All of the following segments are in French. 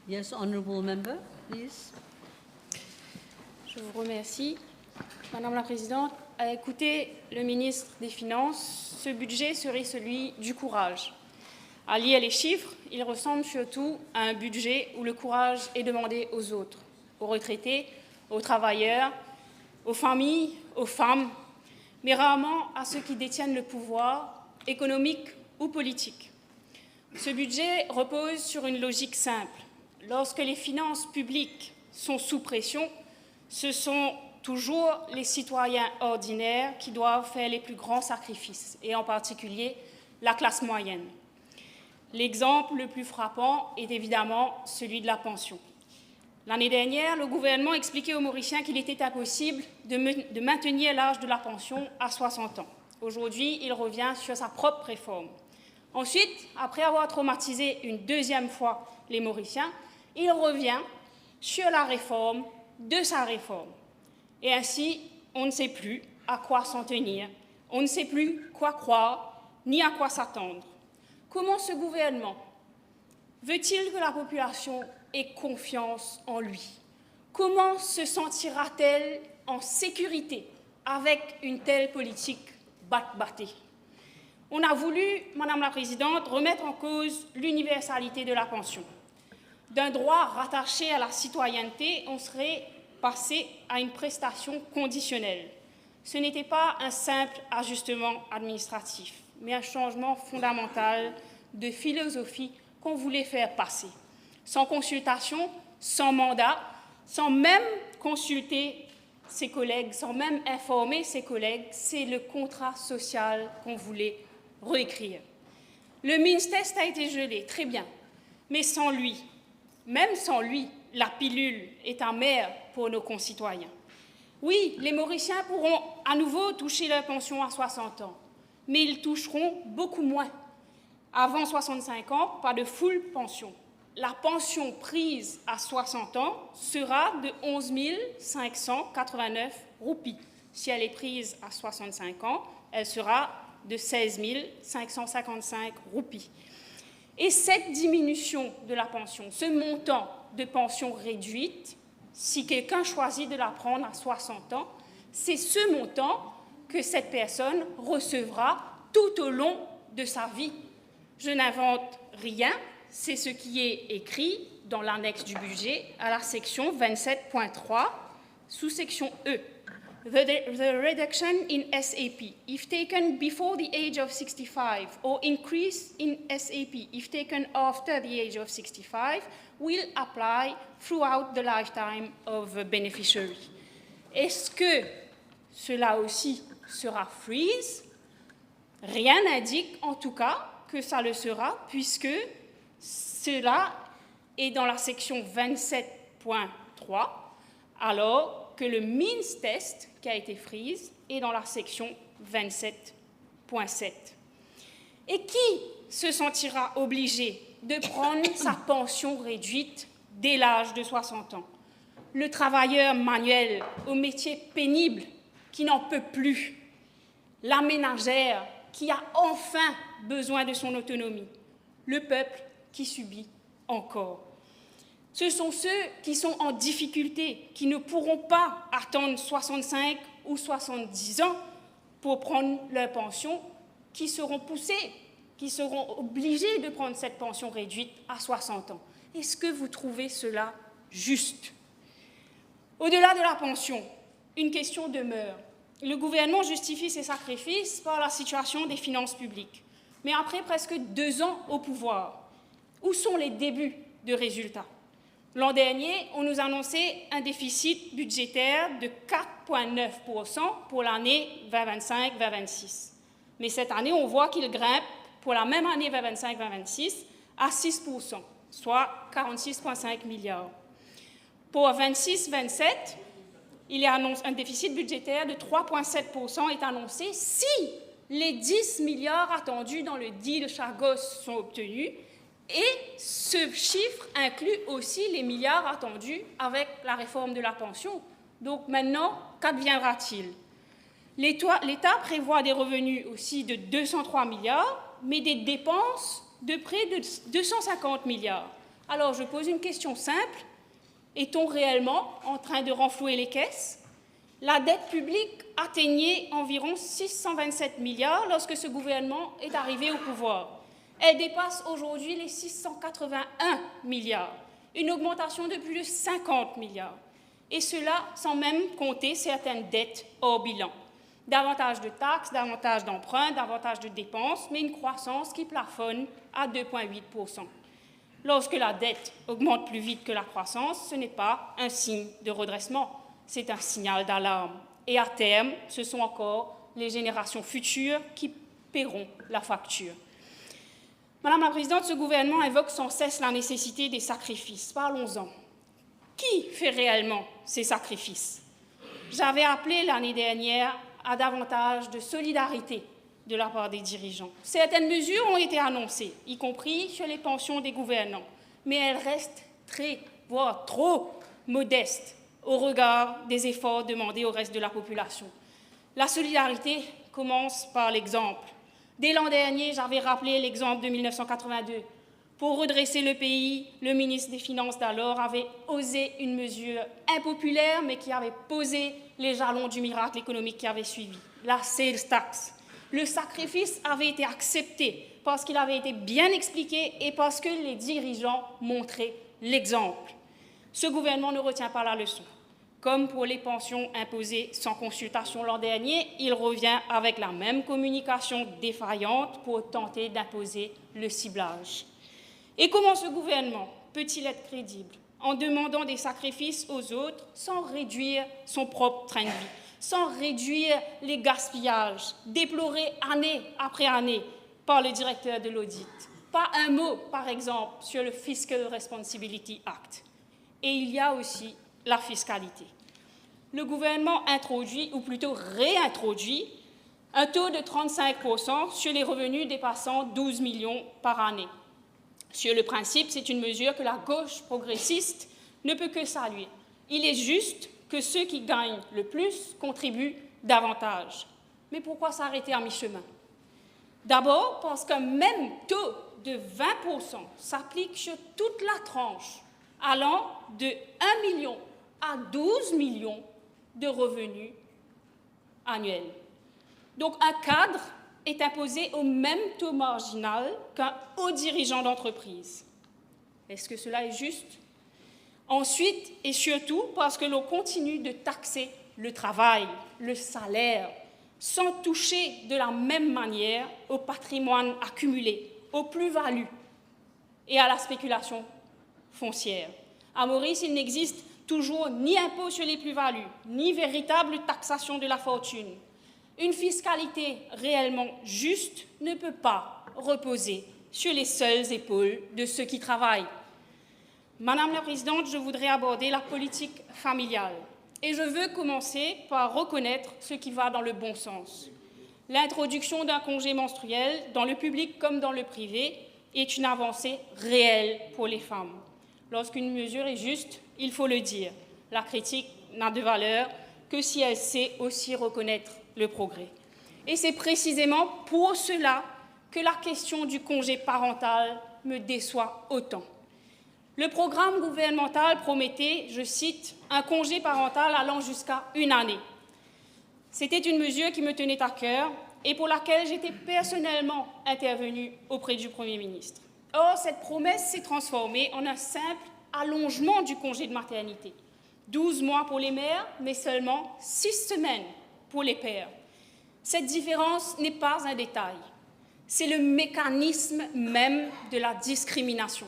Yes, honourable member, please. Je vous remercie. Madame la Présidente, à écouter le ministre des Finances, ce budget serait celui du courage. À lire les chiffres, il ressemble surtout à un budget où le courage est demandé aux autres, aux retraités, aux travailleurs, aux familles, aux femmes, mais rarement à ceux qui détiennent le pouvoir économique ou politique. Ce budget repose sur une logique simple. Lorsque les finances publiques sont sous pression, ce sont toujours les citoyens ordinaires qui doivent faire les plus grands sacrifices, et en particulier la classe moyenne. L'exemple le plus frappant est évidemment celui de la pension. L'année dernière, le gouvernement expliquait aux Mauriciens qu'il était impossible de maintenir l'âge de la pension à 60 ans. Aujourd'hui, il revient sur sa propre réforme. Ensuite, après avoir traumatisé une deuxième fois les Mauriciens, il revient sur la réforme de sa réforme. Et ainsi, on ne sait plus à quoi s'en tenir, on ne sait plus quoi croire, ni à quoi s'attendre. Comment ce gouvernement veut-il que la population ait confiance en lui? Comment se sentira-t-elle en sécurité avec une telle politique bat-battée? On a voulu, Madame la Présidente, remettre en cause l'universalité de la pension. D'un droit rattaché à la citoyenneté, on serait passé à une prestation conditionnelle. Ce n'était pas un simple ajustement administratif, mais un changement fondamental de philosophie qu'on voulait faire passer. Sans consultation, sans mandat, sans même consulter ses collègues, sans même informer ses collègues, c'est le contrat social qu'on voulait réécrire. Le Means Test a été gelé, très bien, mais sans lui, même sans lui, la pilule est amère pour nos concitoyens. Oui, les Mauriciens pourront à nouveau toucher leur pension à 60 ans, mais ils toucheront beaucoup moins. Avant 65 ans, pas de full pension. La pension prise à 60 ans sera de 11 589 roupies. Si elle est prise à 65 ans, elle sera de 16 555 roupies. Et cette diminution de la pension, ce montant de pension réduite, si quelqu'un choisit de la prendre à 60 ans, c'est ce montant que cette personne recevra tout au long de sa vie. Je n'invente rien, c'est ce qui est écrit dans l'annexe du budget à la section 27.3, sous-section E. The reduction in SAP, if taken before the age of 65, or increase in SAP, if taken after the age of 65, will apply throughout the lifetime of the beneficiary. Est-ce que cela aussi sera freeze? Rien n'indique en tout cas que ça le sera, puisque cela est dans la section 27.3, alors que le Means Test, qui a été freeze, est dans la section 27.7. Et qui se sentira obligé de prendre sa pension réduite dès l'âge de 60 ans? Le travailleur manuel au métier pénible qui n'en peut plus, la ménagère qui a enfin besoin de son autonomie, le peuple qui subit encore. Ce sont ceux qui sont en difficulté, qui ne pourront pas attendre 65 ou 70 ans pour prendre leur pension, qui seront poussés, qui seront obligés de prendre cette pension réduite à 60 ans. Est-ce que vous trouvez cela juste? Au-delà de la pension, une question demeure. Le gouvernement justifie ses sacrifices par la situation des finances publiques. Mais après presque 2 ans au pouvoir, où sont les débuts de résultats? L'an dernier, on nous annonçait un déficit budgétaire de 4,9% pour l'année 2025-2026. Mais cette année, on voit qu'il grimpe pour la même année 2025-2026 à 6%, soit 46,5 milliards. Pour 2026-2027, il y a un déficit budgétaire de 3,7% est annoncé si les 10 milliards attendus dans le deal Chagos sont obtenus. Et ce chiffre inclut aussi les milliards attendus avec la réforme de la pension. Donc maintenant, qu'adviendra-t-il? L'État prévoit des revenus aussi de 203 milliards, mais des dépenses de près de 250 milliards. Alors je pose une question simple. Est-on réellement en train de renflouer les caisses? La dette publique atteignait environ 627 milliards lorsque ce gouvernement est arrivé au pouvoir. Elle dépasse aujourd'hui les 681 milliards, une augmentation de plus de 50 milliards. Et cela sans même compter certaines dettes hors bilan. Davantage de taxes, davantage d'emprunts, davantage de dépenses, mais une croissance qui plafonne à 2,8%. Lorsque la dette augmente plus vite que la croissance, ce n'est pas un signe de redressement, c'est un signal d'alarme. Et à terme, ce sont encore les générations futures qui paieront la facture. Madame la Présidente, ce gouvernement invoque sans cesse la nécessité des sacrifices. Parlons-en. Qui fait réellement ces sacrifices? J'avais appelé l'année dernière à davantage de solidarité de la part des dirigeants. Certaines mesures ont été annoncées, y compris sur les pensions des gouvernants, mais elles restent très, voire trop modestes au regard des efforts demandés au reste de la population. La solidarité commence par l'exemple. Dès l'an dernier, j'avais rappelé l'exemple de 1982. Pour redresser le pays, le ministre des Finances d'alors avait osé une mesure impopulaire, mais qui avait posé les jalons du miracle économique qui avait suivi, la sales tax. Le sacrifice avait été accepté parce qu'il avait été bien expliqué et parce que les dirigeants montraient l'exemple. Ce gouvernement ne retient pas la leçon. Comme pour les pensions imposées sans consultation l'an dernier, il revient avec la même communication défaillante pour tenter d'imposer le ciblage. Et comment ce gouvernement peut-il être crédible en demandant des sacrifices aux autres sans réduire son propre train de vie, sans réduire les gaspillages, déplorés année après année par le directeur de l'audit? Pas un mot, par exemple, sur le Fiscal Responsibility Act. Et il y a aussi la fiscalité. Le gouvernement introduit, ou plutôt réintroduit, un taux de 35% sur les revenus dépassant 12 millions par année. Sur le principe, c'est une mesure que la gauche progressiste ne peut que saluer. Il est juste que ceux qui gagnent le plus contribuent davantage. Mais pourquoi s'arrêter à mi-chemin? D'abord parce qu'un même taux de 20% s'applique sur toute la tranche, allant de 1 million à 12 millions de revenus annuels. Donc un cadre est imposé au même taux marginal qu'un haut dirigeant d'entreprise. Est-ce que cela est juste? Ensuite, et surtout, parce que l'on continue de taxer le travail, le salaire, sans toucher de la même manière au patrimoine accumulé, aux plus-values et à la spéculation foncière. À Maurice, il n'existe toujours ni impôt sur les plus-values, ni véritable taxation de la fortune. Une fiscalité réellement juste ne peut pas reposer sur les seules épaules de ceux qui travaillent. Madame la Présidente, je voudrais aborder la politique familiale. Et je veux commencer par reconnaître ce qui va dans le bon sens. L'introduction d'un congé menstruel, dans le public comme dans le privé, est une avancée réelle pour les femmes. Lorsqu'une mesure est juste, il faut le dire. La critique n'a de valeur que si elle sait aussi reconnaître le progrès. Et c'est précisément pour cela que la question du congé parental me déçoit autant. Le programme gouvernemental promettait, je cite, un congé parental allant jusqu'à 1 année. C'était une mesure qui me tenait à cœur et pour laquelle j'étais personnellement intervenue auprès du Premier ministre. Or, cette promesse s'est transformée en un simple allongement du congé de maternité. 12 mois pour les mères, mais seulement 6 semaines pour les pères. Cette différence n'est pas un détail. C'est le mécanisme même de la discrimination.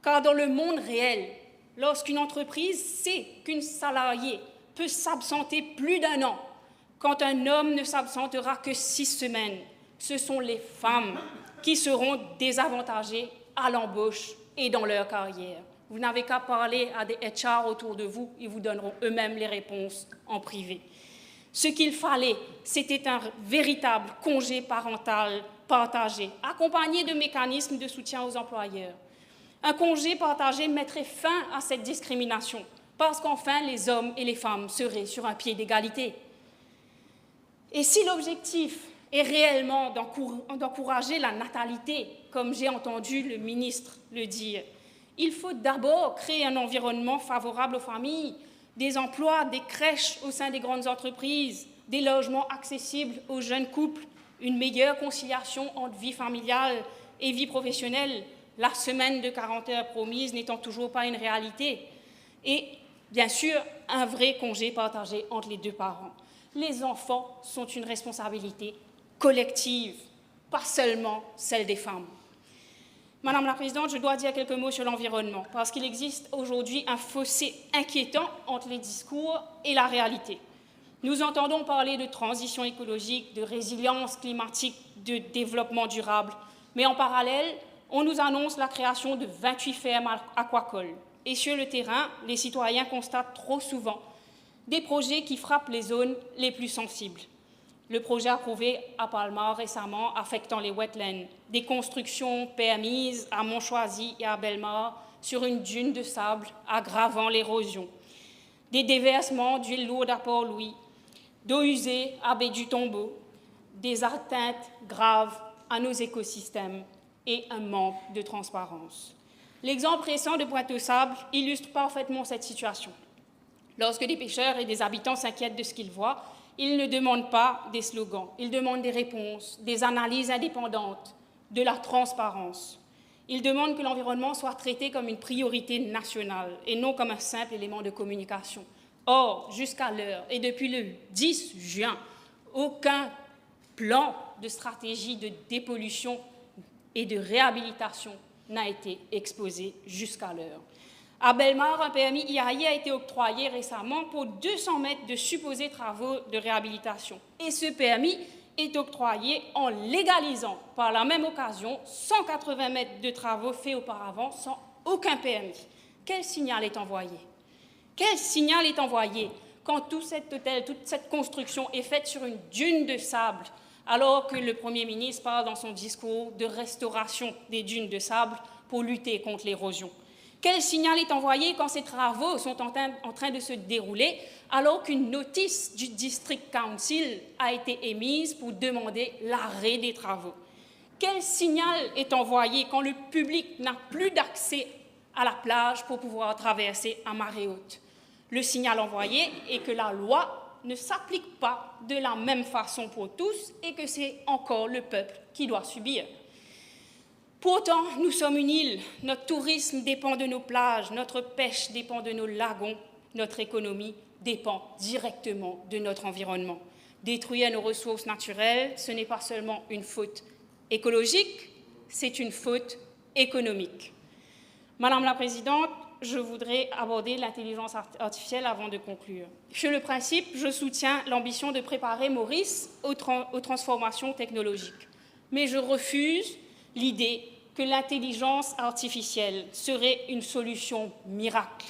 Car dans le monde réel, lorsqu'une entreprise sait qu'une salariée peut s'absenter plus d'1 an, quand un homme ne s'absentera que 6 semaines, ce sont les femmes qui seront désavantagées à l'embauche et dans leur carrière. Vous n'avez qu'à parler à des HR autour de vous, ils vous donneront eux-mêmes les réponses en privé. Ce qu'il fallait, c'était un véritable congé parental partagé, accompagné de mécanismes de soutien aux employeurs. Un congé partagé mettrait fin à cette discrimination, parce qu'enfin les hommes et les femmes seraient sur un pied d'égalité. Et si l'objectif est réellement d'encourager la natalité, comme j'ai entendu le ministre le dire, Il faut d'abord créer un environnement favorable aux familles, des emplois, des crèches au sein des grandes entreprises, des logements accessibles aux jeunes couples, une meilleure conciliation entre vie familiale et vie professionnelle, la semaine de 40 heures promise n'étant toujours pas une réalité, et bien sûr, un vrai congé partagé entre les deux parents. Les enfants sont une responsabilité collective, pas seulement celle des femmes. Madame la Présidente, je dois dire quelques mots sur l'environnement, parce qu'il existe aujourd'hui un fossé inquiétant entre les discours et la réalité. Nous entendons parler de transition écologique, de résilience climatique, de développement durable, mais en parallèle, on nous annonce la création de 28 fermes aquacoles. Et sur le terrain, les citoyens constatent trop souvent des projets qui frappent les zones les plus sensibles. Le projet approuvé à Palma récemment affectant les wetlands, des constructions permises à Montchoisy et à Bellemare sur une dune de sable aggravant l'érosion, des déversements d'huile lourde à Port-Louis, d'eau usée à Baie du Tombeau, des atteintes graves à nos écosystèmes et un manque de transparence. L'exemple récent de Pointe-aux-Sables illustre parfaitement cette situation. Lorsque des pêcheurs et des habitants s'inquiètent de ce qu'ils voient, ils ne demandent pas des slogans, ils demandent des réponses, des analyses indépendantes, de la transparence. Ils demandent que l'environnement soit traité comme une priorité nationale et non comme un simple élément de communication. Or, jusqu'à l'heure, et depuis le 10 juin, aucun plan de stratégie de dépollution et de réhabilitation n'a été exposé jusqu'à l'heure. À Bellemare, un permis IAI a été octroyé récemment pour 200 mètres de supposés travaux de réhabilitation. Et ce permis est octroyé en légalisant par la même occasion 180 mètres de travaux faits auparavant sans aucun permis. Quel signal est envoyé? Quel signal est envoyé quand toute cette construction est faite sur une dune de sable, alors que le Premier ministre parle dans son discours de restauration des dunes de sable pour lutter contre l'érosion? Quel signal est envoyé quand ces travaux sont en train de se dérouler, alors qu'une notice du District Council a été émise pour demander l'arrêt des travaux? Quel signal est envoyé quand le public n'a plus d'accès à la plage pour pouvoir traverser à marée haute? Le signal envoyé est que la loi ne s'applique pas de la même façon pour tous et que c'est encore le peuple qui doit subir. Pourtant, nous sommes une île, notre tourisme dépend de nos plages, notre pêche dépend de nos lagons, notre économie dépend directement de notre environnement. Détruire nos ressources naturelles, ce n'est pas seulement une faute écologique, c'est une faute économique. Madame la Présidente, je voudrais aborder l'intelligence artificielle avant de conclure. Sur le principe, je soutiens l'ambition de préparer Maurice aux transformations technologiques, mais je refuse l'idée que l'intelligence artificielle serait une solution miracle.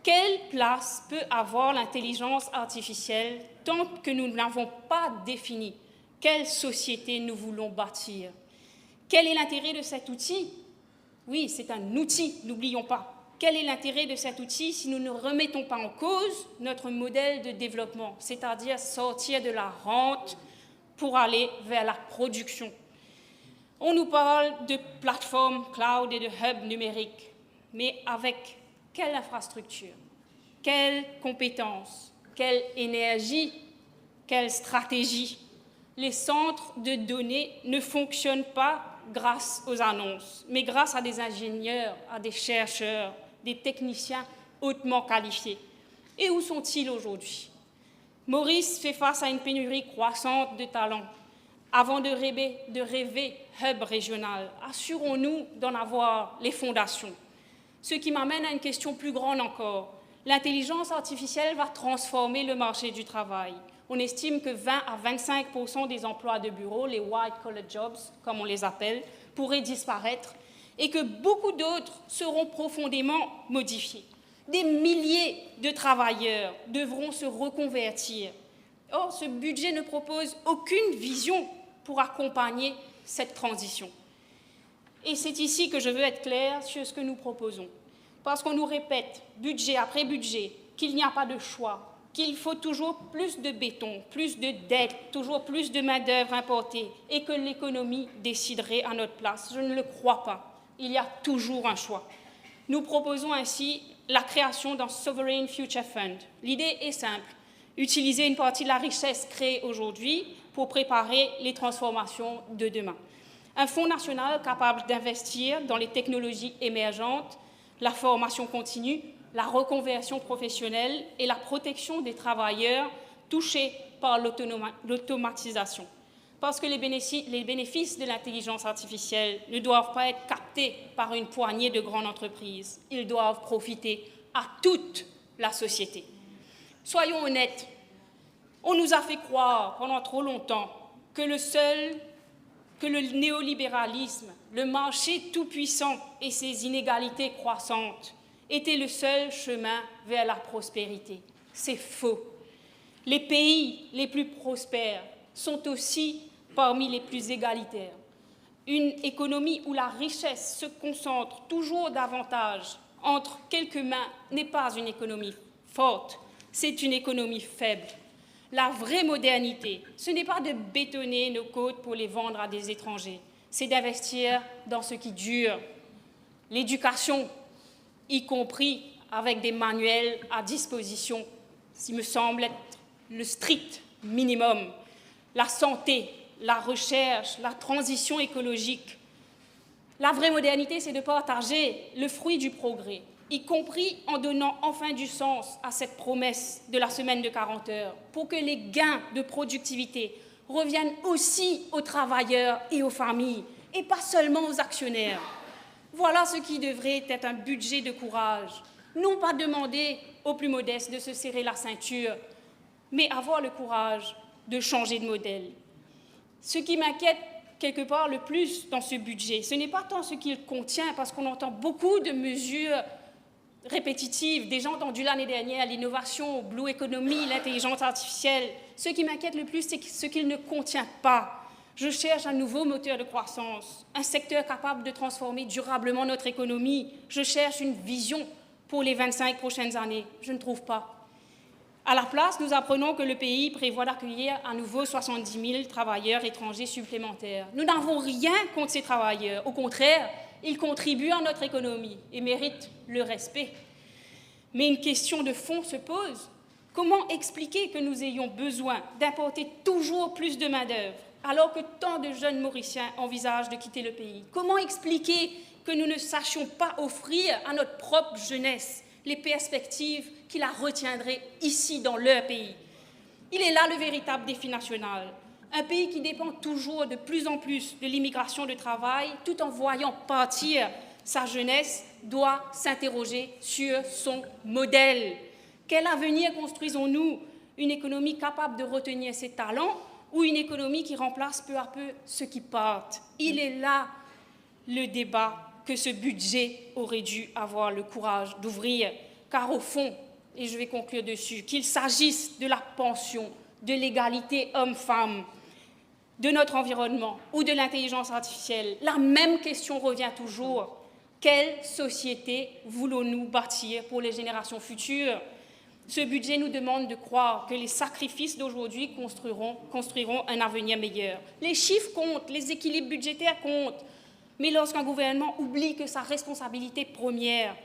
Quelle place peut avoir l'intelligence artificielle tant que nous n'avons pas défini quelle société nous voulons bâtir? Quel est l'intérêt de cet outil? Oui, c'est un outil, n'oublions pas. Quel est l'intérêt de cet outil si nous ne remettons pas en cause notre modèle de développement, c'est-à-dire sortir de la rente pour aller vers la production? On nous parle de plateformes cloud et de hubs numériques, mais avec quelle infrastructure, quelles compétences, quelle énergie, quelle stratégie? Les centres de données ne fonctionnent pas grâce aux annonces, mais grâce à des ingénieurs, à des chercheurs, des techniciens hautement qualifiés. Et où sont-ils aujourd'hui? Maurice fait face à une pénurie croissante de talents. Avant de rêver hub régional, assurons-nous d'en avoir les fondations. Ce qui m'amène à une question plus grande encore. L'intelligence artificielle va transformer le marché du travail. On estime que 20 à 25% des emplois de bureau, les white-collar jobs, comme on les appelle, pourraient disparaître et que beaucoup d'autres seront profondément modifiés. Des milliers de travailleurs devront se reconvertir. Or, ce budget ne propose aucune vision pour accompagner cette transition. Et c'est ici que je veux être claire sur ce que nous proposons. Parce qu'on nous répète, budget après budget, qu'il n'y a pas de choix, qu'il faut toujours plus de béton, plus de dettes, toujours plus de main-d'œuvre importée et que l'économie déciderait à notre place. Je ne le crois pas. Il y a toujours un choix. Nous proposons ainsi la création d'un Sovereign Future Fund. L'idée est simple, utiliser une partie de la richesse créée aujourd'hui pour préparer les transformations de demain. Un fonds national capable d'investir dans les technologies émergentes, la formation continue, la reconversion professionnelle et la protection des travailleurs touchés par l'automatisation. Parce que les bénéfices de l'intelligence artificielle ne doivent pas être captés par une poignée de grandes entreprises. Ils doivent profiter à toute la société. Soyons honnêtes, on nous a fait croire pendant trop longtemps que le néolibéralisme, le marché tout-puissant et ses inégalités croissantes étaient le seul chemin vers la prospérité. C'est faux. Les pays les plus prospères sont aussi parmi les plus égalitaires. Une économie où la richesse se concentre toujours davantage entre quelques mains n'est pas une économie forte, c'est une économie faible. La vraie modernité, ce n'est pas de bétonner nos côtes pour les vendre à des étrangers, c'est d'investir dans ce qui dure. L'éducation, y compris avec des manuels à disposition, ce qui me semble être le strict minimum. La santé, la recherche, la transition écologique. La vraie modernité, c'est de partager le fruit du progrès, y compris en donnant enfin du sens à cette promesse de la semaine de 40 heures, pour que les gains de productivité reviennent aussi aux travailleurs et aux familles, et pas seulement aux actionnaires. Voilà ce qui devrait être un budget de courage. Non pas demander aux plus modestes de se serrer la ceinture, mais avoir le courage de changer de modèle. Ce qui m'inquiète quelque part le plus dans ce budget, ce n'est pas tant ce qu'il contient, parce qu'on entend beaucoup de mesures répétitives, déjà entendues l'année dernière, l'innovation, Blue Economy, l'intelligence artificielle. Ce qui m'inquiète le plus, c'est ce qu'il ne contient pas. Je cherche un nouveau moteur de croissance, un secteur capable de transformer durablement notre économie. Je cherche une vision pour les 25 prochaines années. Je ne trouve pas. À la place, nous apprenons que le pays prévoit d'accueillir à nouveau 70 000 travailleurs étrangers supplémentaires. Nous n'avons rien contre ces travailleurs. Au contraire, ils contribuent à notre économie et méritent le respect. Mais une question de fond se pose. Comment expliquer que nous ayons besoin d'importer toujours plus de main-d'œuvre alors que tant de jeunes Mauriciens envisagent de quitter le pays? Comment expliquer que nous ne sachions pas offrir à notre propre jeunesse les perspectives qui la retiendraient ici, dans leur pays? Il est là le véritable défi national. Un pays qui dépend toujours de plus en plus de l'immigration de travail, tout en voyant partir sa jeunesse, doit s'interroger sur son modèle. Quel avenir construisons-nous? Une économie capable de retenir ses talents ou une économie qui remplace peu à peu ceux qui partent? Il est là le débat que ce budget aurait dû avoir le courage d'ouvrir, car au fond, et je vais conclure dessus, qu'il s'agisse de la pension, de l'égalité homme-femme, de notre environnement ou de l'intelligence artificielle, la même question revient toujours. Quelle société voulons-nous bâtir pour les générations futures? Ce budget nous demande de croire que les sacrifices d'aujourd'hui construiront un avenir meilleur. Les chiffres comptent, les équilibres budgétaires comptent, mais lorsqu'un gouvernement oublie que sa responsabilité première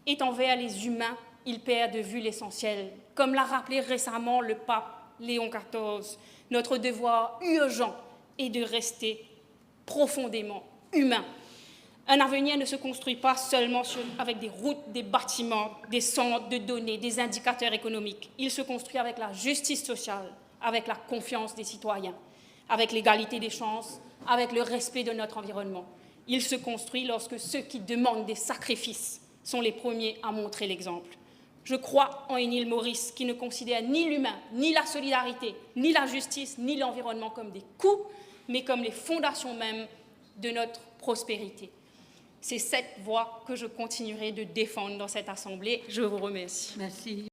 est envers les humains, il perd de vue l'essentiel. Comme l'a rappelé récemment le pape Léon XIV, notre devoir urgent est de rester profondément humain. Un avenir ne se construit pas seulement avec des routes, des bâtiments, des centres de données, des indicateurs économiques. Il se construit avec la justice sociale, avec la confiance des citoyens, avec l'égalité des chances, avec le respect de notre environnement. Il se construit lorsque ceux qui demandent des sacrifices sont les premiers à montrer l'exemple. Je crois en une île Maurice qui ne considère ni l'humain, ni la solidarité, ni la justice, ni l'environnement comme des coûts, mais comme les fondations mêmes de notre prospérité. C'est cette voie que je continuerai de défendre dans cette Assemblée. Je vous remercie. Merci.